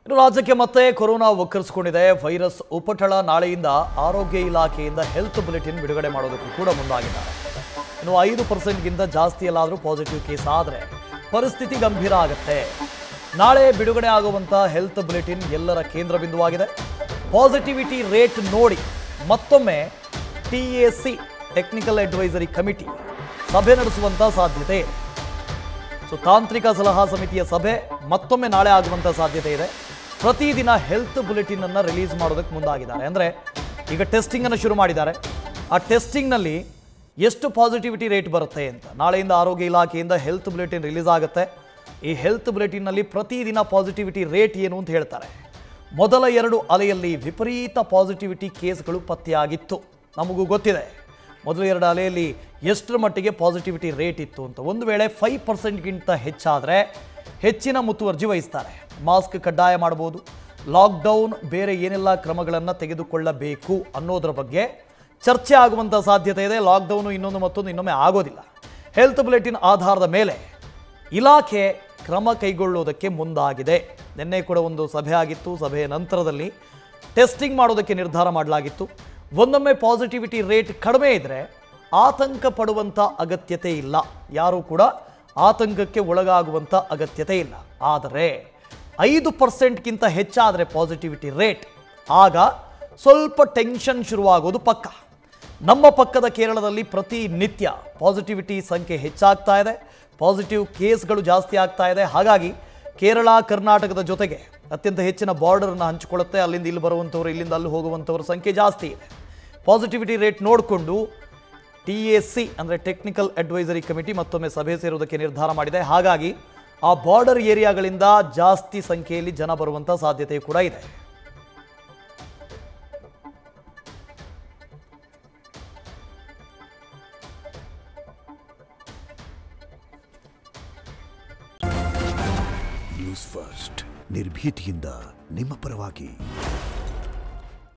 ಇನ್ನು ರಾಜ್ಯಕ್ಕೆ ಮತ್ತೆ ಕೊರೋನಾ ಒಕ್ಕರಿಸಿಕೊಂಡಿದೆ. ವೈರಸ್ ಉಪಟಳ ನಾಳೆಯಿಂದ ಆರೋಗ್ಯ ಇಲಾಖೆಯಿಂದ ಹೆಲ್ತ್ ಬುಲೆಟಿನ್ ಬಿಡುಗಡೆ ಮಾಡೋದಕ್ಕೂ ಕೂಡ ಮುಂದಾಗಿದ್ದಾರೆ. ಇನ್ನು 5%ಗಿಂತ ಜಾಸ್ತಿ ಎಲ್ಲಾದರೂ ಪಾಸಿಟಿವ್ ಕೇಸ್ ಆದರೆ ಪರಿಸ್ಥಿತಿ ಗಂಭೀರ ಆಗುತ್ತೆ. ನಾಳೆ ಬಿಡುಗಡೆ ಆಗುವಂಥ ಹೆಲ್ತ್ ಬುಲೆಟಿನ್ ಎಲ್ಲರ ಕೇಂದ್ರ ಬಿಂದುವಾಗಿದೆ. ಪಾಸಿಟಿವಿಟಿ ರೇಟ್ ನೋಡಿ ಮತ್ತೊಮ್ಮೆ TAC ಟೆಕ್ನಿಕಲ್ ಅಡ್ವೈಸರಿ ಕಮಿಟಿ ಸಭೆ ನಡೆಸುವಂಥ ಸಾಧ್ಯತೆ ಇದೆ. ತಾಂತ್ರಿಕ ಸಲಹಾ ಸಮಿತಿಯ ಸಭೆ ಮತ್ತೊಮ್ಮೆ ನಾಳೆ ಆಗುವಂಥ ಸಾಧ್ಯತೆ ಇದೆ. ಪ್ರತಿದಿನ ಹೆಲ್ತ್ ಬುಲೆಟಿನ್ ಅನ್ನು ರಿಲೀಸ್ ಮಾಡೋದಕ್ಕೆ ಮುಂದಾಗಿದ್ದಾರೆ. ಅಂದರೆ ಈಗ ಟೆಸ್ಟಿಂಗ್ ಅನ್ನು ಶುರು ಮಾಡಿದ್ದಾರೆ. ಆ ಟೆಸ್ಟಿಂಗ್ನಲ್ಲಿ ಎಷ್ಟು ಪಾಸಿಟಿವಿಟಿ ರೇಟ್ ಬರುತ್ತೆ ಅಂತ ನಾಳೆಯಿಂದ ಆರೋಗ್ಯ ಇಲಾಖೆಯಿಂದ ಹೆಲ್ತ್ ಬುಲೆಟಿನ್ ರಿಲೀಸ್ ಆಗುತ್ತೆ. ಈ ಹೆಲ್ತ್ ಬುಲೆಟಿನ್ನಲ್ಲಿ ಪ್ರತಿದಿನ ಪಾಸಿಟಿವಿಟಿ ರೇಟ್ ಏನು ಅಂತ ಹೇಳ್ತಾರೆ. ಮೊದಲ 2 ಅಲೆಯಲ್ಲಿ ವಿಪರೀತ ಪಾಸಿಟಿವಿಟಿ ಕೇಸ್ಗಳು ಪತ್ತೆಯಾಗಿತ್ತು. ನಮಗೂ ಗೊತ್ತಿದೆ ಮೊದಲ 2 ಅಲೆಯಲ್ಲಿ ಎಷ್ಟರ ಮಟ್ಟಿಗೆ ಪಾಸಿಟಿವಿಟಿ ರೇಟ್ ಇತ್ತು ಅಂತ. ಒಂದು ವೇಳೆ 5%ಗಿಂತ ಹೆಚ್ಚಾದರೆ ಹೆಚ್ಚಿನ ಮುತುವರ್ಜಿ ವಹಿಸ್ತಾರೆ. ಮಾಸ್ಕ್ ಕಡ್ಡಾಯ ಮಾಡಬಹುದು, ಲಾಕ್ಡೌನ್, ಬೇರೆ ಏನೆಲ್ಲ ಕ್ರಮಗಳನ್ನು ತೆಗೆದುಕೊಳ್ಳಬೇಕು ಅನ್ನೋದರ ಬಗ್ಗೆ ಚರ್ಚೆ ಆಗುವಂಥ ಸಾಧ್ಯತೆ ಇದೆ. ಲಾಕ್ಡೌನು ಇನ್ನೊಮ್ಮೆ ಆಗೋದಿಲ್ಲ. ಹೆಲ್ತ್ ಬುಲೆಟಿನ್ ಆಧಾರದ ಮೇಲೆ ಇಲಾಖೆ ಕ್ರಮ ಕೈಗೊಳ್ಳುವುದಕ್ಕೆ ಮುಂದಾಗಿದೆ. ನಿನ್ನೆ ಕೂಡ ಒಂದು ಸಭೆ ಆಗಿತ್ತು. ಸಭೆಯ ನಂತರದಲ್ಲಿ ಟೆಸ್ಟಿಂಗ್ ಮಾಡೋದಕ್ಕೆ ನಿರ್ಧಾರ ಮಾಡಲಾಗಿತ್ತು. ಒಂದೊಮ್ಮೆ ಪಾಸಿಟಿವಿಟಿ ರೇಟ್ ಕಡಿಮೆ ಇದ್ದರೆ ಆತಂಕ ಪಡುವಂಥ ಅಗತ್ಯತೆ ಇಲ್ಲ. ಯಾರೂ ಕೂಡ ಆತಂಕಕ್ಕೆ ಒಳಗಾಗುವಂಥ ಅಗತ್ಯತೆ ಇಲ್ಲ. ಆದರೆ 5%ಗಿಂತ ಹೆಚ್ಚಾದರೆ ಪಾಸಿಟಿವಿಟಿ ರೇಟ್ ಆಗ ಸ್ವಲ್ಪ ಟೆನ್ಷನ್ ಶುರುವಾಗೋದು ಪಕ್ಕ. ನಮ್ಮ ಪಕ್ಕದ ಕೇರಳದಲ್ಲಿ ಪ್ರತಿನಿತ್ಯ ಪಾಸಿಟಿವಿಟಿ ಸಂಖ್ಯೆ ಹೆಚ್ಚಾಗ್ತಾ ಇದೆ. ಪಾಸಿಟಿವ್ ಕೇಸ್ಗಳು ಜಾಸ್ತಿ ಆಗ್ತಾ ಇದೆ. ಹಾಗಾಗಿ ಕೇರಳ ಕರ್ನಾಟಕದ ಜೊತೆಗೆ ಅತ್ಯಂತ ಹೆಚ್ಚಿನ ಬಾರ್ಡರನ್ನು ಹಂಚಿಕೊಳ್ಳುತ್ತೆ. ಅಲ್ಲಿಂದ ಇಲ್ಲಿ ಬರುವಂಥವ್ರು, ಇಲ್ಲಿಂದ ಅಲ್ಲಿ ಹೋಗುವಂಥವ್ರ ಸಂಖ್ಯೆ ಜಾಸ್ತಿ ಇದೆ. ಪಾಸಿಟಿವಿಟಿ ರೇಟ್ ನೋಡಿಕೊಂಡು TAC ಅಂದರೆ ಟೆಕ್ನಿಕಲ್ ಅಡ್ವೈಸರಿ ಕಮಿಟಿ ಮತ್ತೊಮ್ಮೆ ಸಭೆ ಸೇರುವುದಕ್ಕೆ ನಿರ್ಧಾರ ಮಾಡಿದೆ. ಹಾಗಾಗಿ ಆ ಬಾರ್ಡರ್ ಏರಿಯಾಗಳಿಂದ ಜಾಸ್ತಿ ಸಂಖ್ಯೆಯಲ್ಲಿ ಜನ ಬರುವಂಥ ಸಾಧ್ಯತೆ ಕೂಡ ಇದೆ. ನ್ಯೂಸ್ ಫಸ್ಟ್ ನಿರ್ಭೀತಿಯಿಂದ ನಿಮ್ಮ ಪರವಾಗಿ.